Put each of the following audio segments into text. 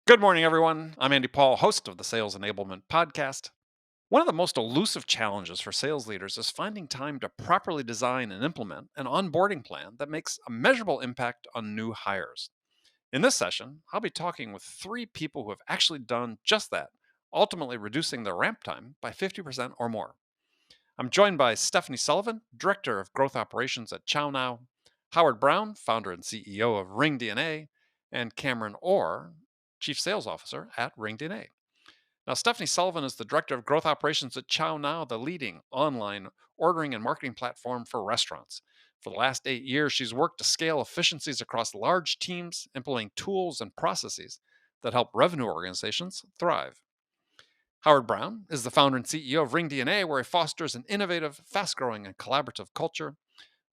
Good morning, everyone. I'm Andy Paul, host of the Sales Enablement Podcast. One of the most elusive challenges for sales leaders is finding time to properly design and implement an onboarding plan that makes a measurable impact on new hires. In this session, I'll be talking with three people who have actually done just that, ultimately reducing their ramp time by 50% or more. I'm joined by Stephanie Sullivan, Director of Growth Operations at ChowNow, Howard Brown, founder and CEO of RingDNA, and Cameron Orr, Chief Sales Officer at RingDNA. Now, Stephanie Sullivan is the Director of Growth Operations at ChowNow, the leading online ordering and marketing platform for restaurants. For the last 8 years, she's worked to scale efficiencies across large teams, implementing tools and processes that help revenue organizations thrive. Howard Brown is the founder and CEO of RingDNA, where he fosters an innovative, fast growing, and collaborative culture.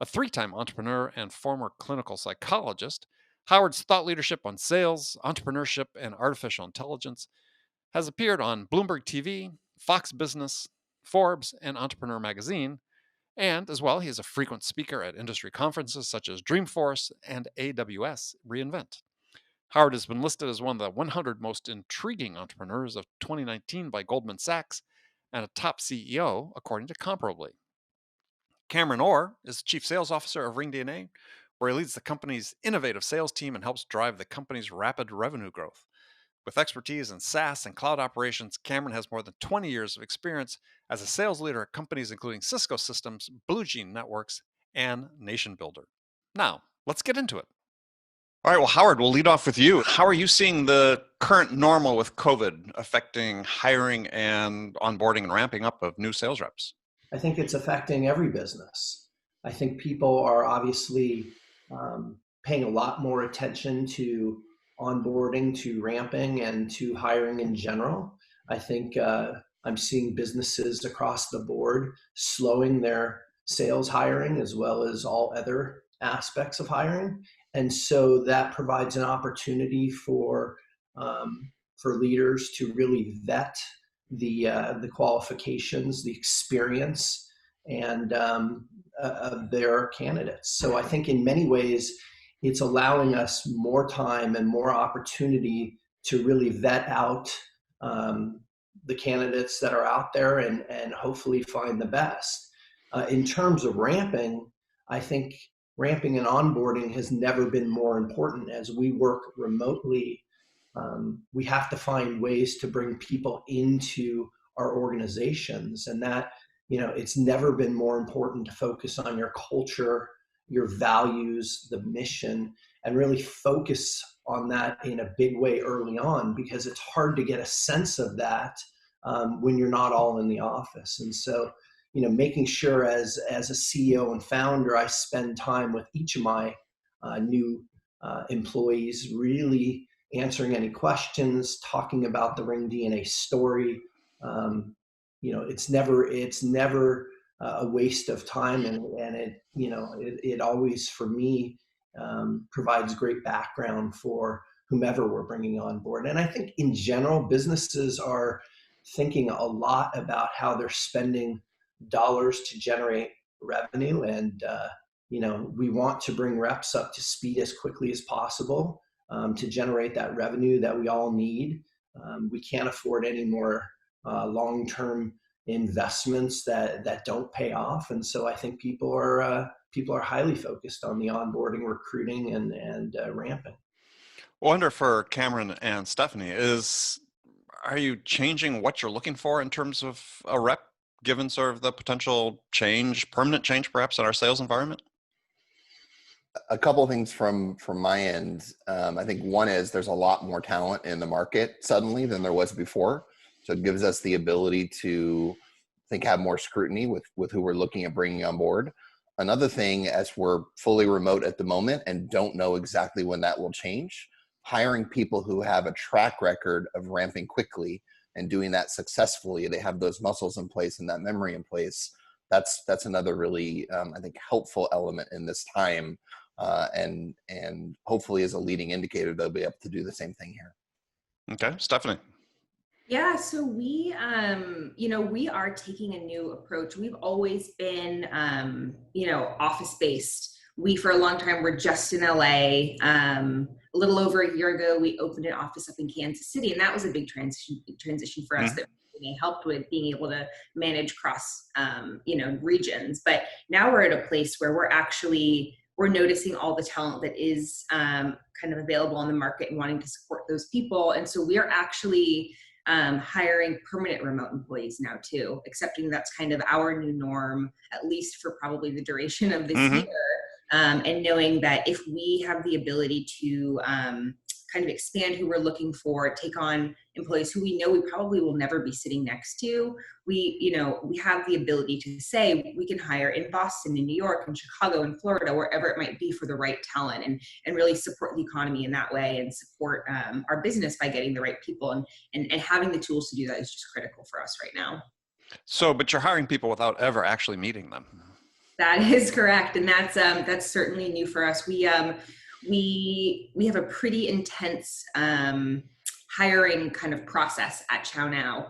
A 3 time entrepreneur and former clinical psychologist, Howard's thought leadership on sales, entrepreneurship, and artificial intelligence has appeared on Bloomberg TV, Fox Business, Forbes, and Entrepreneur Magazine. And as well, he is a frequent speaker at industry conferences such as Dreamforce and AWS reInvent. Howard has been listed as one of the 100 most intriguing entrepreneurs of 2019 by Goldman Sachs and a top CEO, according to Comparably. Cameron Orr is the Chief Sales Officer of RingDNA, where he leads the company's innovative sales team and helps drive the company's rapid revenue growth. With expertise in SaaS and cloud operations, Cameron has more than 20 years of experience as a sales leader at companies including Cisco Systems, BlueJean Networks, and Nation Builder. Now, let's get into it. All right, well, Howard, we'll lead off with you. How are you seeing the current normal with COVID affecting hiring and onboarding and ramping up of new sales reps? I think it's affecting every business. I think people are obviously paying a lot more attention to onboarding, to ramping, and to hiring in general. I think I'm seeing businesses across the board slowing their sales hiring as well as all other aspects of hiring. And so that provides an opportunity for leaders to really vet the qualifications, the experience, and of their candidates. So I think in many ways, it's allowing us more time and more opportunity to really vet out the candidates that are out there and hopefully find the best. In terms of ramping, I think ramping and onboarding has never been more important as we work remotely. We have to find ways to bring people into our organizations, and that, it's never been more important to focus on your culture, your values, the mission, and really focus on that in a big way early on, because it's hard to get a sense of that when you're not all in the office. And so, making sure as a CEO and founder, I spend time with each of my new employees, really answering any questions, talking about the RingDNA story. It's never a waste of time, and it always, for me, provides great background for whomever we're bringing on board. And I think in general, businesses are thinking a lot about how they're spending dollars to generate revenue, and we want to bring reps up to speed as quickly as possible to generate that revenue that we all need. We can't afford any more long-term investments that don't pay off, and so I think people are highly focused on the onboarding, recruiting, and ramping. I wonder for Cameron and Stephanie, are you changing what you're looking for in terms of a rep, given sort of the potential change, permanent change perhaps in our sales environment? A couple of things from my end. I think one is there's a lot more talent in the market suddenly than there was before. So it gives us the ability to have more scrutiny with who we're looking at bringing on board. Another thing, as we're fully remote at the moment and don't know exactly when that will change, hiring people who have a track record of ramping quickly and doing that successfully, they have those muscles in place and that memory in place. That's another really, I think, helpful element in this time. And hopefully as a leading indicator, they'll be able to do the same thing here. Okay, Stephanie. Yeah, so we are taking a new approach. We've always been, office-based. We, for a long time, were just in LA. a little over a year ago, we opened an office up in Kansas City, and that was a big transition for us that really helped with being able to manage cross, regions. But now we're at a place where we're noticing all the talent that is kind of available on the market and wanting to support those people. And so we are actually hiring permanent remote employees now too, accepting that's kind of our new norm, at least for probably the duration of this year. And knowing that if we have the ability to kind of expand who we're looking for, take on employees who we know we probably will never be sitting next to, we have the ability to say we can hire in Boston, in New York, in Chicago, in Florida, wherever it might be for the right talent, and really support the economy in that way, and support our business by getting the right people, and having the tools to do that is just critical for us right now. So, but you're hiring people without ever actually meeting them. That is correct, and that's certainly new for us. We have a pretty intense hiring kind of process at ChowNow.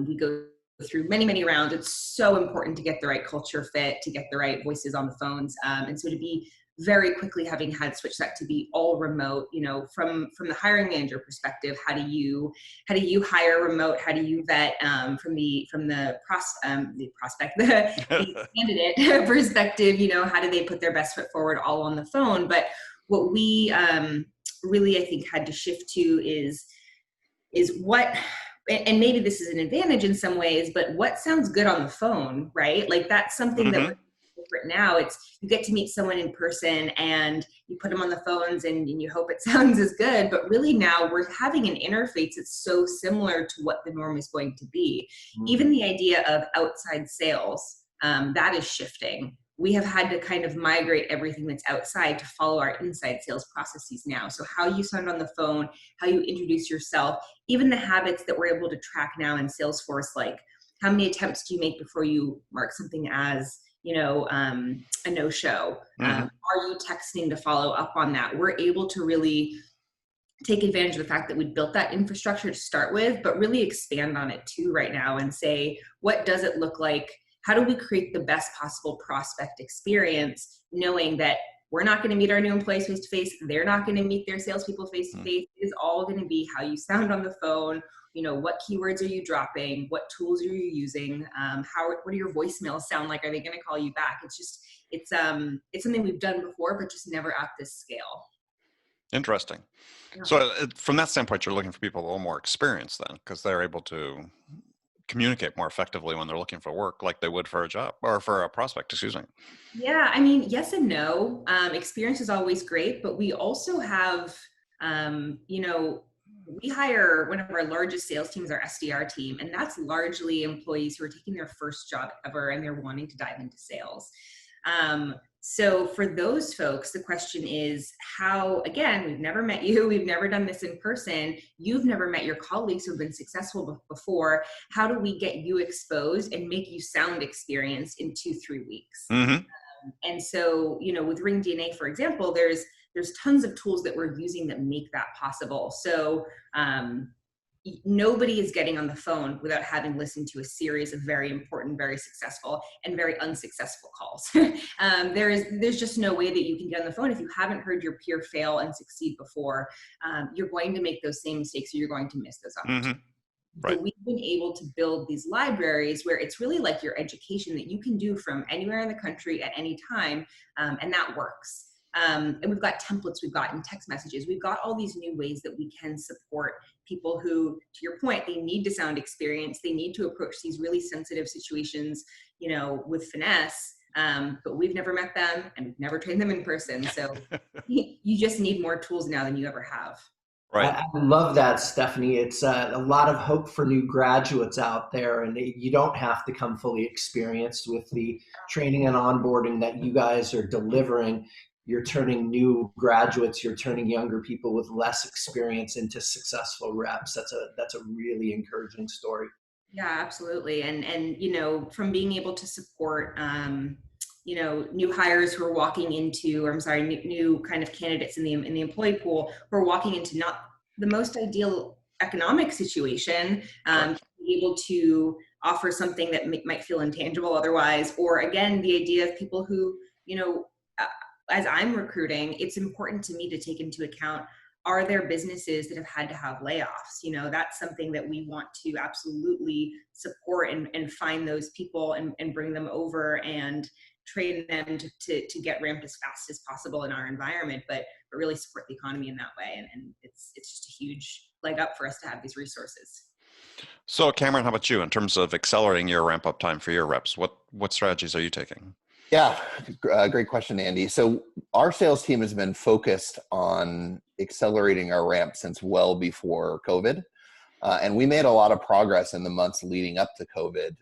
We go through many rounds. It's so important to get the right culture fit, to get the right voices on the phones, and so to be very quickly having had switched that to be all remote, from the hiring manager perspective, how do you hire remote? How do you vet from the prospect, the candidate perspective? How do they put their best foot forward all on the phone? But what we really, I think, had to shift to is what, and maybe this is an advantage in some ways, but what sounds good on the phone, right? Like that's something that we're different now. It's, you get to meet someone in person and you put them on the phones and you hope it sounds as good, but really now we're having an interface that's so similar to what the norm is going to be. Even the idea of outside sales, that is shifting. We have had to kind of migrate everything that's outside to follow our inside sales processes now. So how you sound on the phone, how you introduce yourself, even the habits that we're able to track now in Salesforce, like how many attempts do you make before you mark something as, a no-show? Are you texting to follow up on that? We're able to really take advantage of the fact that we built that infrastructure to start with, but really expand on it too right now and say, what does it look like? How do we create the best possible prospect experience, knowing that we're not going to meet our new employees face-to-face, they're not going to meet their salespeople face-to-face. It is all going to be how you sound on the phone. What keywords are you dropping? What tools are you using? What do your voicemails sound like? Are they going to call you back? It's something we've done before, but just never at this scale. Interesting. Yeah. So from that standpoint, you're looking for people with a little more experience then, because they're able to communicate more effectively when they're looking for work like they would for a job or for a prospect, excuse me. Yeah, I mean, yes and no. Experience is always great, but we also have, we hire one of our largest sales teams, our SDR team, and that's largely employees who are taking their first job ever and they're wanting to dive into sales. So for those folks, the question is how, again, we've never met you, we've never done this in person, you've never met your colleagues who've been successful before. How do we get you exposed and make you sound experienced in 2-3 weeks? And so, with Ring DNA, for example, there's tons of tools that we're using that make that possible. So nobody is getting on the phone without having listened to a series of very important, very successful, and very unsuccessful calls. There's just no way that you can get on the phone if you haven't heard your peer fail and succeed before. You're going to make those same mistakes, or you're going to miss those opportunities. Right. So we've been able to build these libraries where it's really like your education that you can do from anywhere in the country at any time, and that works. And we've got templates, we've got in text messages, we've got all these new ways that we can support people who, to your point, they need to sound experienced, they need to approach these really sensitive situations, with finesse, but we've never met them and we've never trained them in person. So you just need more tools now than you ever have. Right. I love that, Stephanie. It's a lot of hope for new graduates out there, and you don't have to come fully experienced with the training and onboarding that you guys are delivering. You're turning new graduates, you're turning younger people with less experience into successful reps. That's a really encouraging story. Yeah, absolutely. And from being able to support new hires who are walking into, new kind of candidates in the employee pool who are walking into not the most ideal economic situation, to be able to offer something that might feel intangible otherwise, or again, the idea of people who, as I'm recruiting, it's important to me to take into account, are there businesses that have had to have layoffs? You know, that's something that we want to absolutely support and find those people and bring them over and train them to get ramped as fast as possible in our environment, but really support the economy in that way. And it's just a huge leg up for us to have these resources. So Cameron, how about you in terms of accelerating your ramp up time for your reps? What strategies are you taking? Yeah, great question, Andy. So our sales team has been focused on accelerating our ramp since well before COVID. And we made a lot of progress in the months leading up to COVID.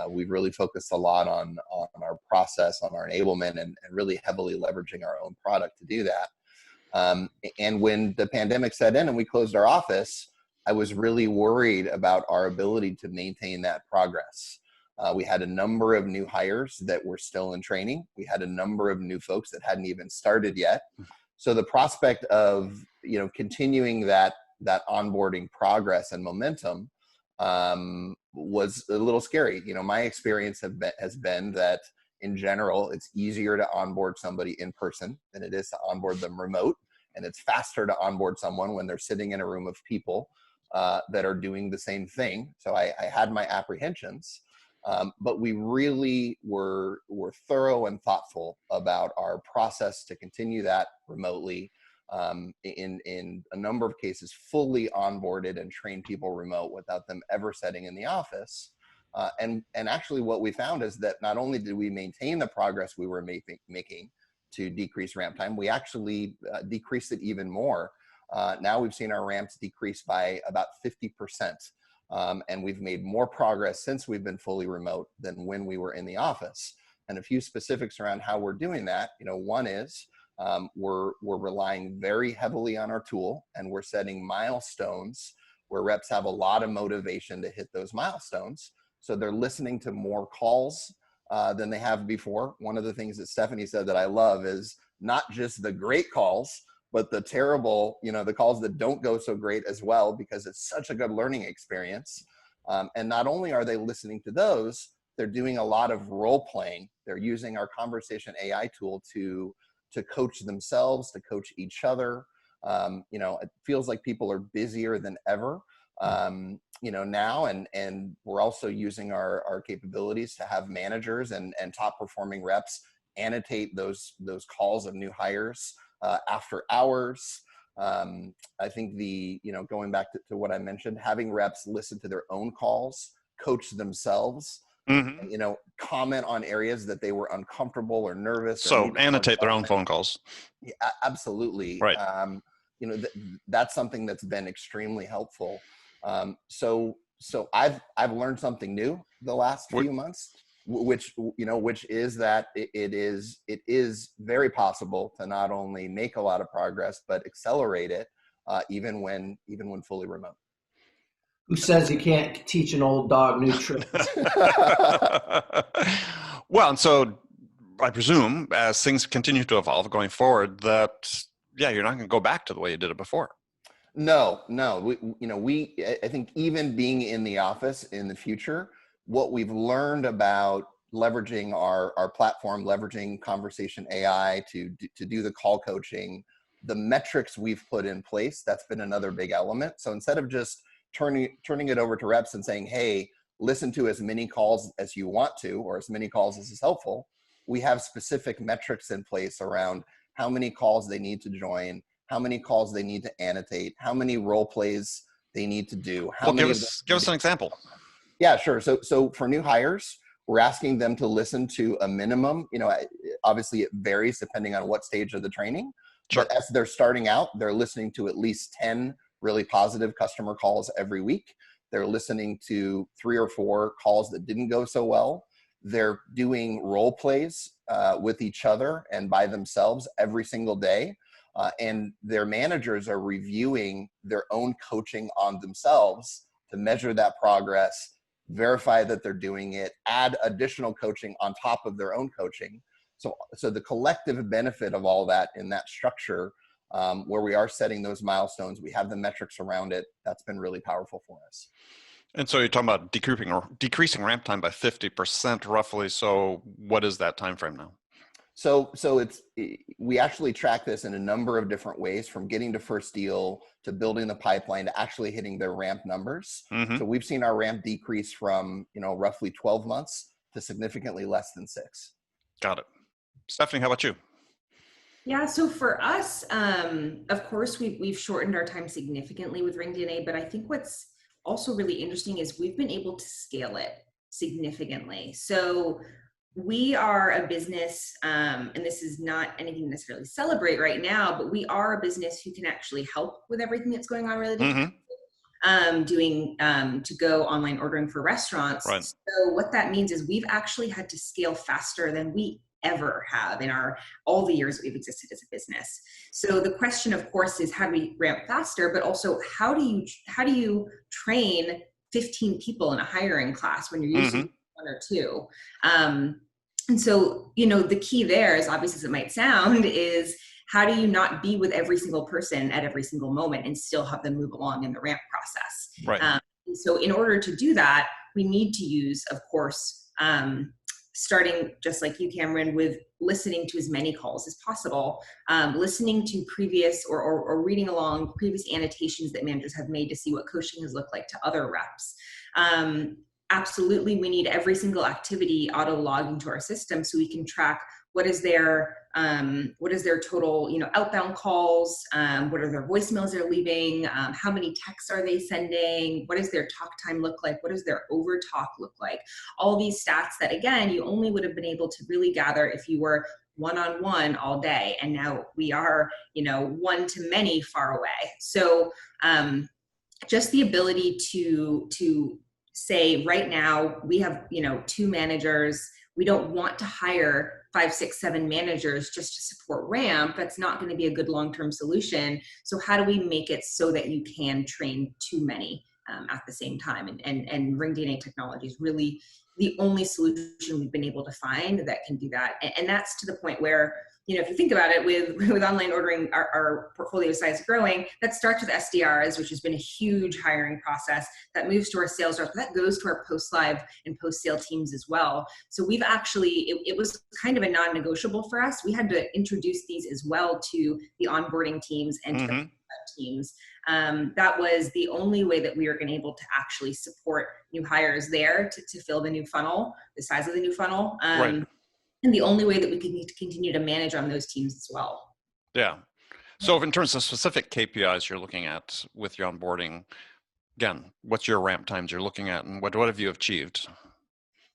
We've really focused a lot on our process, on our enablement, and really heavily leveraging our own product to do that. And when the pandemic set in and we closed our office, I was really worried about our ability to maintain that progress. We had a number of new hires that were still in training. We had a number of new folks that hadn't even started yet. So the prospect of, continuing that onboarding progress and momentum was a little scary. My experience has been that in general, it's easier to onboard somebody in person than it is to onboard them remote. And it's faster to onboard someone when they're sitting in a room of people that are doing the same thing. So I had my apprehensions. But we really were thorough and thoughtful about our process to continue that remotely. In a number of cases, fully onboarded and trained people remote without them ever sitting in the office. And actually what we found is that not only did we maintain the progress we were making to decrease ramp time, we actually decreased it even more. Now we've seen our ramps decrease by about 50%. And we've made more progress since we've been fully remote than when we were in the office. And a few specifics around how we're doing that. One is we're relying very heavily on our tool, and we're setting milestones where reps have a lot of motivation to hit those milestones. So they're listening to more calls than they have before. One of the things that Stephanie said that I love is not just the great calls, but the terrible, the calls that don't go so great as well, because it's such a good learning experience. And not only are they listening to those, they're doing a lot of role playing. They're using our conversation AI tool to coach themselves, to coach each other. It feels like people are busier than ever, now, and we're also using our capabilities to have managers and top performing reps annotate those calls of new hires after hours. I think going back to what I mentioned, having reps listen to their own calls, coach themselves, comment on areas that they were uncomfortable or nervous. So annotate their own phone calls. Yeah, absolutely. Right. That's something that's been extremely helpful. So I've learned something new the last few months, which is that it is very possible to not only make a lot of progress, but accelerate it, even when fully remote. Who says you can't teach an old dog new tricks? Well, and so I presume as things continue to evolve going forward, that you're not going to go back to the way you did it before. No. I think even being in the office in the future, what we've learned about leveraging our platform, leveraging conversation AI to do the call coaching, the metrics we've put in place, that's been another big element. So instead of just turning it over to reps and saying, hey, listen to as many calls as you want to, or as many calls as is helpful, we have specific metrics in place around how many calls they need to join, how many calls they need to annotate, how many role plays they need to do. Give us an example. Yeah, sure. So for new hires, we're asking them to listen to a minimum, obviously it varies depending on what stage of the training, Sure. But as they're starting out, they're listening to at least 10 really positive customer calls every week. They're listening to 3 or 4 calls that didn't go so well. They're doing role plays with each other and by themselves every single day. And their managers are reviewing their own coaching on themselves to measure that progress, verify that they're doing it, add additional coaching on top of their own coaching. So the collective benefit of all that in that structure, where we are setting those milestones, we have the metrics around it, that's been really powerful for us. And so you're talking about decreasing ramp time by 50% roughly. So what is that time frame now? So we actually track this in a number of different ways, from getting to first deal to building the pipeline to actually hitting their ramp numbers. Mm-hmm. So we've seen our ramp decrease from, roughly 12 months to significantly less than 6. Got it. Stephanie, how about you? Yeah, so for us, of course, we've shortened our time significantly with RingDNA, but I think what's also really interesting is we've been able to scale it significantly. So we are a business, and this is not anything to necessarily celebrate right now, but we are a business who can actually help with everything that's going on related to doing to-go online ordering for restaurants. Right. So what that means is we've actually had to scale faster than we ever have in all the years that we've existed as a business. So the question, of course, is how do we ramp faster, but also how do you train 15 people in a hiring class when you're using one or two? And so, the key there is, obvious as it might sound, is how do you not be with every single person at every single moment and still have them move along in the ramp process? Right. So in order to do that, we need to use, of course, starting just like you, Cameron, with listening to as many calls as possible, listening to previous or reading along previous annotations that managers have made to see what coaching has looked like to other reps. Absolutely, we need every single activity auto-logged into our system so we can track what is their total, outbound calls, what are their voicemails they're leaving, how many texts are they sending, what does their talk time look like, what does their over talk look like? All these stats that, again, you only would have been able to really gather if you were one-on-one all day, and now we are, one to many far away. So just the ability to say, right now we have 2 managers, we don't want to hire 5, 6, 7 managers just to support ramp. That's not going to be a good long-term solution. So how do we make it so that you can train too many at the same time? And RingDNA technology is really the only solution we've been able to find that can do that. And that's to the point where, if you think about it, with online ordering, our portfolio size growing, that starts with SDRs, which has been a huge hiring process, that moves to our sales reps, that goes to our post-live and post-sale teams as well. So we've actually, it was kind of a non-negotiable for us. We had to introduce these as well to the onboarding teams and to the teams. That was the only way that we were going to be able to actually support new hires there to fill the new funnel, the size of the new funnel. Right. And the only way that we could need to continue to manage on those teams as well. Yeah. So in terms of specific KPIs you're looking at with your onboarding, again, what's your ramp times you're looking at, and what have you achieved?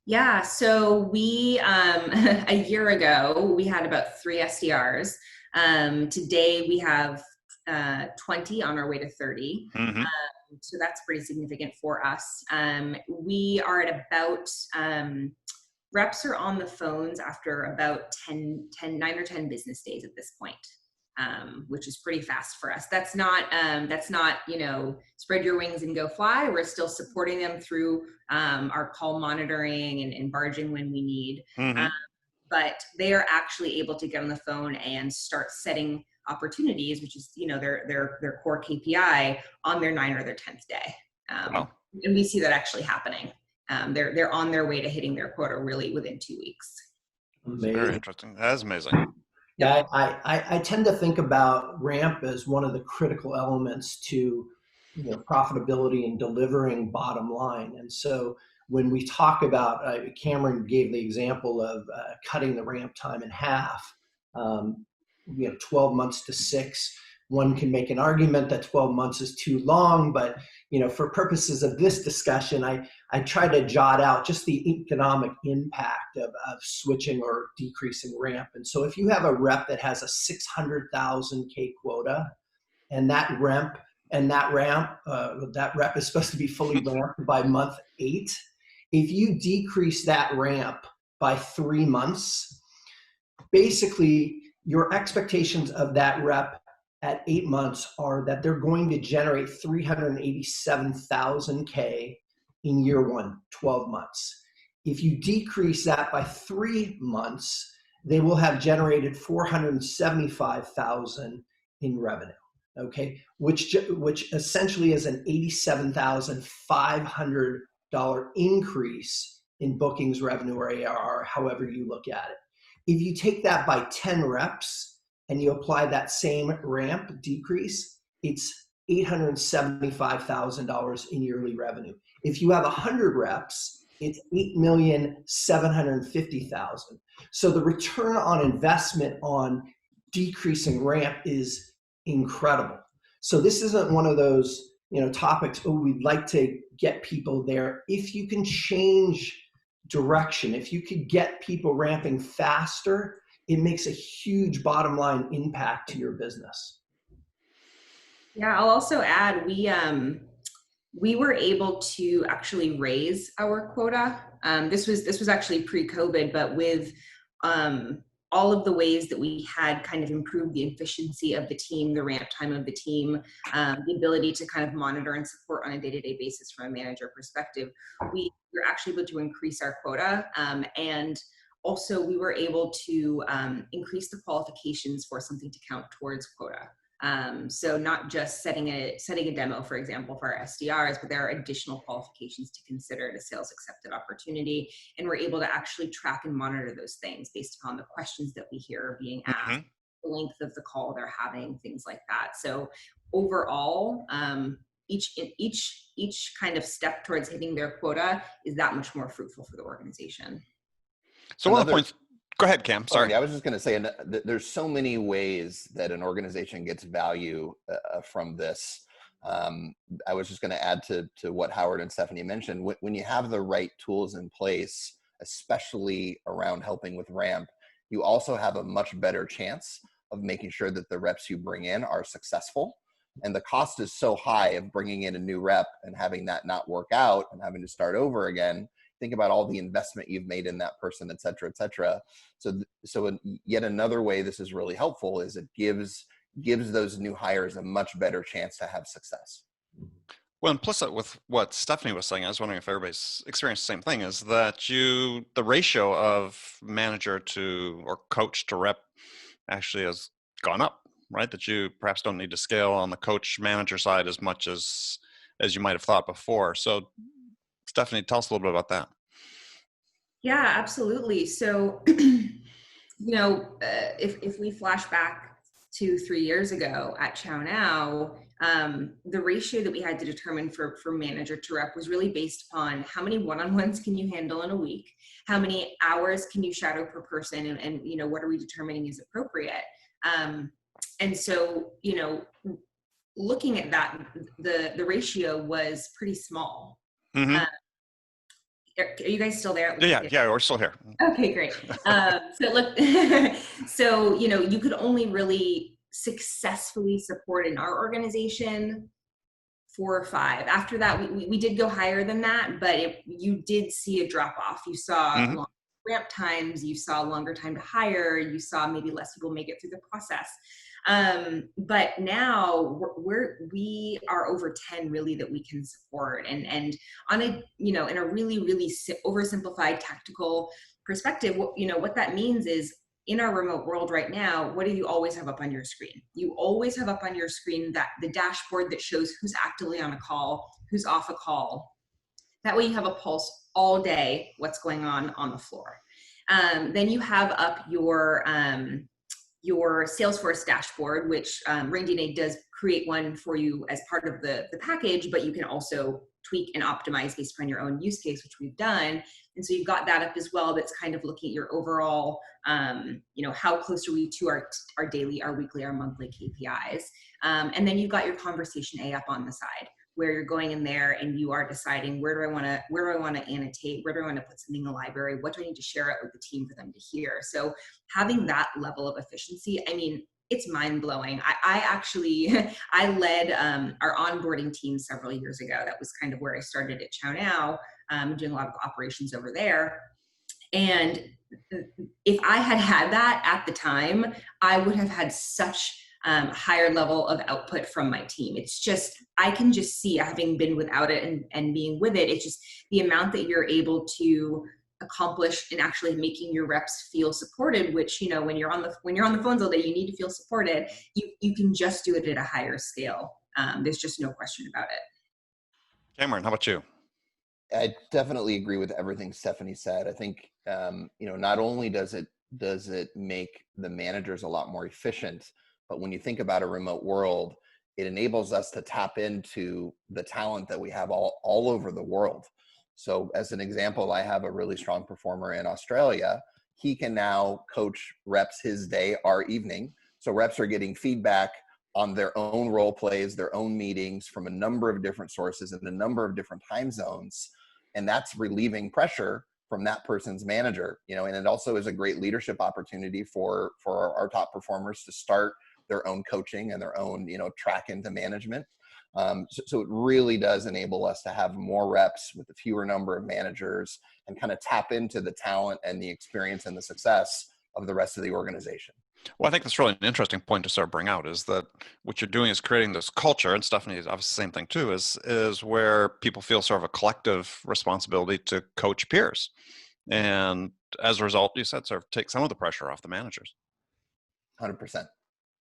Yeah, so we, a year ago, we had about 3 SDRs. Today we have 20 on our way to 30. So that's pretty significant for us. We are at about, reps are on the phones after about 9 or 10 business days at this point, which is pretty fast for us. That's not, spread your wings and go fly. We're still supporting them through our call monitoring and barging when we need. But they are actually able to get on the phone and start setting opportunities, which is, their core KPI on their 9th or their 10th day. And we see that actually happening. They're on their way to hitting their quota really within 2 weeks. Amazing. Very interesting. That is amazing. Yeah, I tend to think about ramp as one of the critical elements to profitability and delivering bottom line. And so when we talk about, Cameron gave the example of cutting the ramp time in half, 12 months to 6. One can make an argument that 12 months is too long, but for purposes of this discussion, I try to jot out just the economic impact of switching or decreasing ramp. And so if you have a rep that has a 600,000 K quota, and that rep is supposed to be fully ramped by month 8, if you decrease that ramp by 3 months, basically your expectations of that rep at 8 months are that they're going to generate 387,000 K in year 1, 12 months. If you decrease that by 3 months, they will have generated 475,000 in revenue. Okay, which essentially is an $87,500 increase in bookings revenue or ARR, however you look at it. If you take that by 10 reps and you apply that same ramp decrease, it's $875,000 in yearly revenue. If you have 100 reps, it's $8,750,000. So the return on investment on decreasing ramp is incredible. So this isn't one of those, topics, oh, we'd like to get people there. If you can change direction, if you could get people ramping faster, it makes a huge bottom line impact to your business. Yeah, I'll also add we were able to actually raise our quota. This was actually pre-COVID, but with all of the ways that we had kind of improved the efficiency of the team, the ramp time of the team, the ability to kind of monitor and support on a day-to-day basis from a manager perspective, we were actually able to increase our quota. And also we were able to increase the qualifications for something to count towards quota. So not just setting a demo, for example, for our SDRs, but there are additional qualifications to consider at a sales accepted opportunity. And we're able to actually track and monitor those things based upon the questions that we hear are being asked, the length of the call they're having, things like that. So overall, each kind of step towards hitting their quota is that much more fruitful for the organization. So one of the points, go ahead, Cam, sorry. I was just going to say, there's so many ways that an organization gets value from this. I was just going to add to what Howard and Stephanie mentioned. When you have the right tools in place, especially around helping with ramp, you also have a much better chance of making sure that the reps you bring in are successful. And the cost is so high of bringing in a new rep and having that not work out and having to start over again. Think about all the investment you've made in that person, et cetera, et cetera. So yet another way this is really helpful is it gives those new hires a much better chance to have success. Well, implicit with what Stephanie was saying, I was wondering if everybody's experienced the same thing, is that the ratio of manager to or coach to rep actually has gone up, right? That you perhaps don't need to scale on the coach manager side as much as you might have thought before. So Stephanie, tell us a little bit about that. Yeah, absolutely. So, if we flash back 2-3 years ago at ChowNow, the ratio that we had to determine for manager to rep was really based upon how many one-on-ones can you handle in a week, how many hours can you shadow per person, and what are we determining is appropriate. And so, looking at that, the ratio was pretty small. Mm-hmm. Are you guys still there? Yeah, we're still here. Okay, great. So you could only really successfully support in our organization 4 or 5. After that, we did go higher than that, but you did see a drop off. You saw longer ramp times, you saw longer time to hire, you saw maybe less people make it through the process. But now we are over 10 really that we can support, and on a in a really oversimplified tactical perspective, what that means is, in our remote world right now, what do you always have up on your screen? You always have up on your screen that the dashboard that shows who's actively on a call, who's off a call. That way you have a pulse all day, what's going on the floor. Then you have up your Salesforce dashboard, which RainDNA does create one for you as part of the package, but you can also tweak and optimize based on your own use case, which we've done. And so you've got that up as well. That's kind of looking at your overall, how close are we to our daily, our weekly, our monthly KPIs. And then you've got your conversation A up on the side, where you're going in there and you are deciding where do I want to annotate, where do I want to put something in the library, what do I need to share it with the team for them to hear. So having that level of efficiency, it's mind-blowing. I led our onboarding team several years ago. That was kind of where I started at ChowNow, doing a lot of operations over there. And if I had that at the time, I would have had such higher level of output from my team. It's just, I can just see, having been without it and being with it, it's just the amount that you're able to accomplish in actually making your reps feel supported, which, when you're on the phones all day, you need to feel supported. You can just do it at a higher scale. There's just no question about it. Cameron, how about you? I definitely agree with everything Stephanie said. I think, not only does it does it make the managers a lot more efficient. But when you think about a remote world, it enables us to tap into the talent that we have all over the world. So as an example, I have a really strong performer in Australia. He can now coach reps his day, our evening. So reps are getting feedback on their own role plays, their own meetings from a number of different sources in a number of different time zones. And that's relieving pressure from that person's manager, and it also is a great leadership opportunity for our top performers to start their own coaching and their own, track into management. So it really does enable us to have more reps with a fewer number of managers and kind of tap into the talent and the experience and the success of the rest of the organization. Well, I think that's really an interesting point to sort of bring out, is that what you're doing is creating this culture, and Stephanie is obviously the same thing too, is where people feel sort of a collective responsibility to coach peers. And as a result, you said, sort of take some of the pressure off the managers. 100%.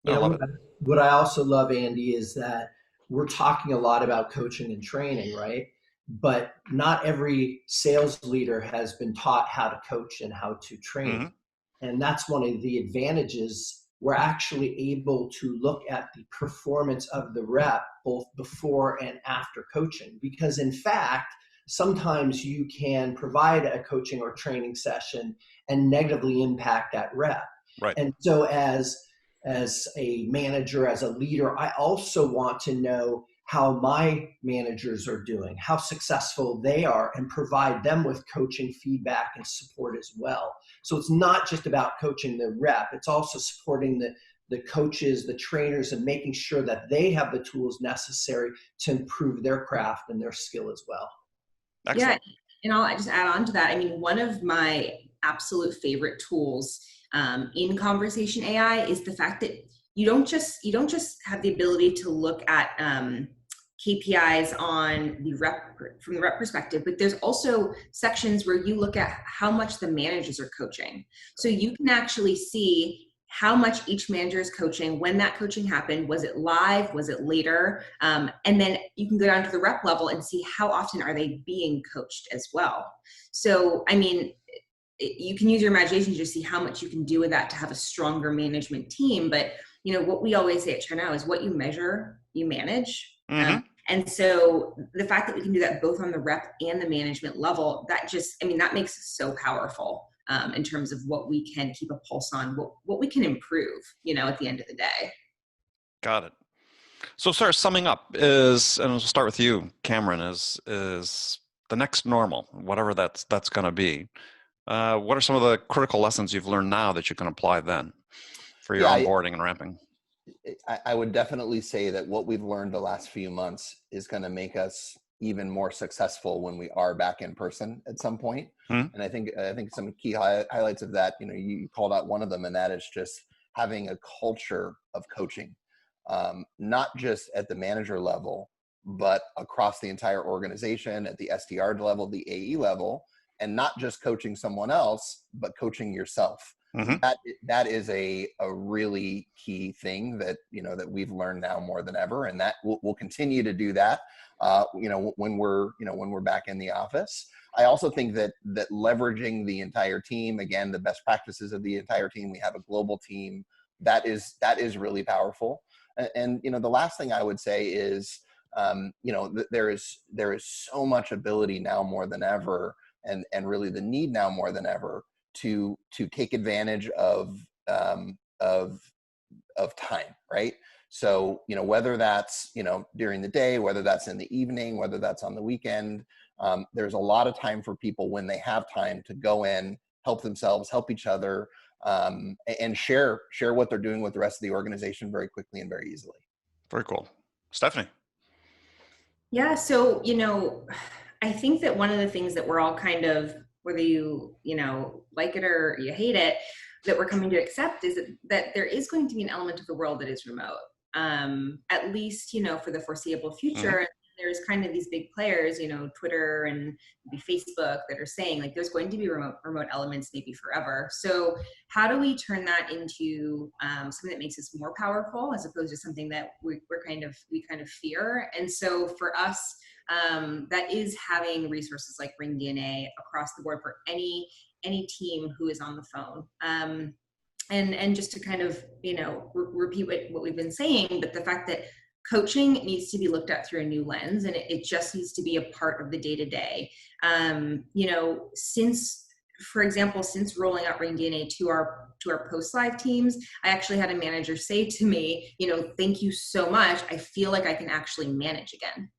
I love it. What I also love, Andy, is that we're talking a lot about coaching and training, right? But not every sales leader has been taught how to coach and how to train. Mm-hmm. And that's one of the advantages. We're actually able to look at the performance of the rep both before and after coaching, because in fact, sometimes you can provide a coaching or training session and negatively impact that rep. Right. And so as a manager, as a leader, I also want to know how my managers are doing, how successful they are, and provide them with coaching feedback and support as well. So it's not just about coaching the rep, it's also supporting the coaches, the trainers, and making sure that they have the tools necessary to improve their craft and their skill as well. Excellent. Yeah, and I'll just add on to that. I mean, one of my absolute favorite tools in conversation AI is the fact that you don't just have the ability to look at KPIs on the rep from the rep perspective, but there's also sections where you look at how much the managers are coaching. So you can actually see how much each manager is coaching, when that coaching happened, was it live, was it later? And then you can go down to the rep level and see how often are they being coached as well. So, I mean, you can use your imagination to see how much you can do with that to have a stronger management team. But, what we always say at ChowNow is what you measure, you manage. Mm-hmm. And so the fact that we can do that both on the rep and the management level, that makes us so powerful. In terms of what we can keep a pulse on, what we can improve, at the end of the day. Got it. So sort of summing up is, and we'll start with you, Cameron, is the next normal, whatever that's going to be. What are some of the critical lessons you've learned now that you can apply then for your onboarding and ramping? I would definitely say that what we've learned the last few months is going to make us even more successful when we are back in person at some point. And I think some key highlights of that, you called out one of them, and that is just having a culture of coaching, not just at the manager level, but across the entire organization, at the SDR level, the AE level, and not just coaching someone else, but coaching yourself. Mm-hmm. That is a really key thing that that we've learned now more than ever, and that we'll continue to do that. When we're back in the office. I also think that leveraging the entire team, again, the best practices of the entire team. We have a global team that is really powerful. And the last thing I would say is there is so much ability now more than ever, and really the need now more than ever to take advantage of time, right? So, whether that's, during the day, whether that's in the evening, whether that's on the weekend, there's a lot of time for people when they have time to go in, help themselves, help each other, and share what they're doing with the rest of the organization very quickly and very easily. Very cool. Stephanie. Yeah. So, I think that one of the things that we're all kind of, whether you like it or you hate it, that we're coming to accept is that there is going to be an element of the world that is remote, at least, for the foreseeable future. Mm-hmm. There's kind of these big players, Twitter and maybe Facebook, that are saying like there's going to be remote elements maybe forever. So how do we turn that into something that makes us more powerful as opposed to something that we kind of fear? And so for us, that is having resources like Ring DNA across the board for any any team who is on the phone. And just to kind of, repeat what we've been saying, but the fact that coaching needs to be looked at through a new lens, and it just needs to be a part of the day-to-day. For example, since rolling out Ring DNA to our post live teams, I actually had a manager say to me, thank you so much. I feel like I can actually manage again.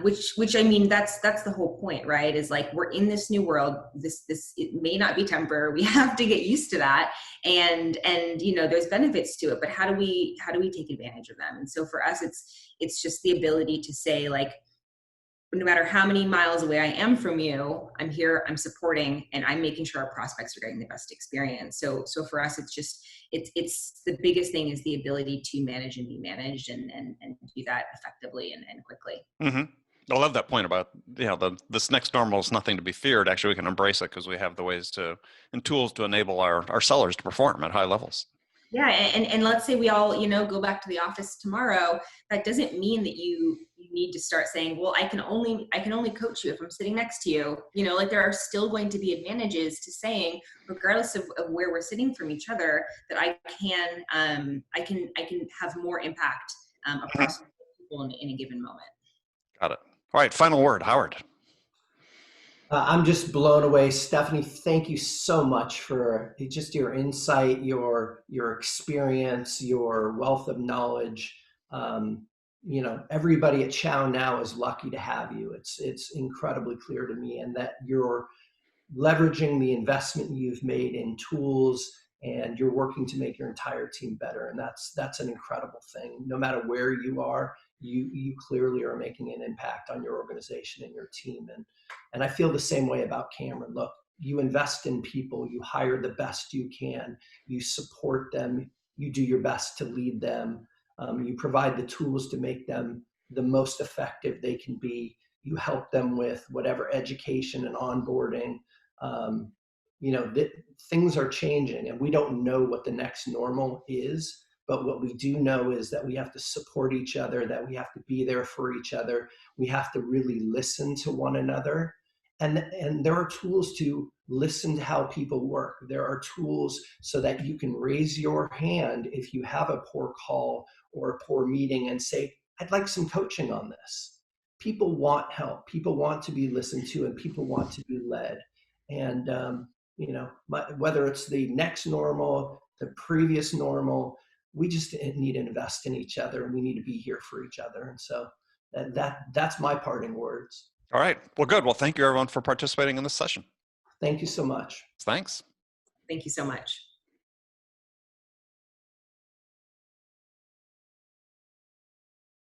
Which I mean, that's the whole point, right? Is like, we're in this new world. This it may not be temporary. We have to get used to that, and there's benefits to it. But how do we take advantage of them? And so for us, it's just the ability to say, like, no matter how many miles away I am from you, I'm here, I'm supporting, and I'm making sure our prospects are getting the best experience. So for us, it's the biggest thing is the ability to manage and be managed, and do that effectively and quickly. I love that point about, this next normal is nothing to be feared. Actually, we can embrace it because we have the ways and tools to enable our sellers to perform at high levels. Yeah, and let's say we all, go back to the office tomorrow. That doesn't mean that you need to start saying, well, I can only coach you if I'm sitting next to you. Like, there are still going to be advantages to saying, regardless of where we're sitting from each other, that I can have more impact across people in a given moment. Got it. All right, final word, Howard. I'm just blown away. Stephanie, thank you so much for just your insight, your experience, your wealth of knowledge. Everybody at ChowNow is lucky to have you. It's incredibly clear to me, and that you're leveraging the investment you've made in tools, and you're working to make your entire team better. And that's an incredible thing. No matter where you are, you clearly are making an impact on your organization and your team. And I feel the same way about Cameron. Look, you invest in people, you hire the best you can, you support them, you do your best to lead them, you provide the tools to make them the most effective they can be. You help them with whatever education and onboarding. Things are changing, and we don't know what the next normal is. But what we do know is that we have to support each other, that we have to be there for each other. We have to really listen to one another. And there are tools to listen to how people work. There are tools so that you can raise your hand if you have a poor call or a poor meeting and say, I'd like some coaching on this. People want help. People want to be listened to, and people want to be led. And, whether it's the next normal, the previous normal, we just need to invest in each other, and we need to be here for each other. And so that's my parting words. All right. Well, good. Well, thank you, everyone, for participating in this session. Thank you so much. Thanks. Thank you so much.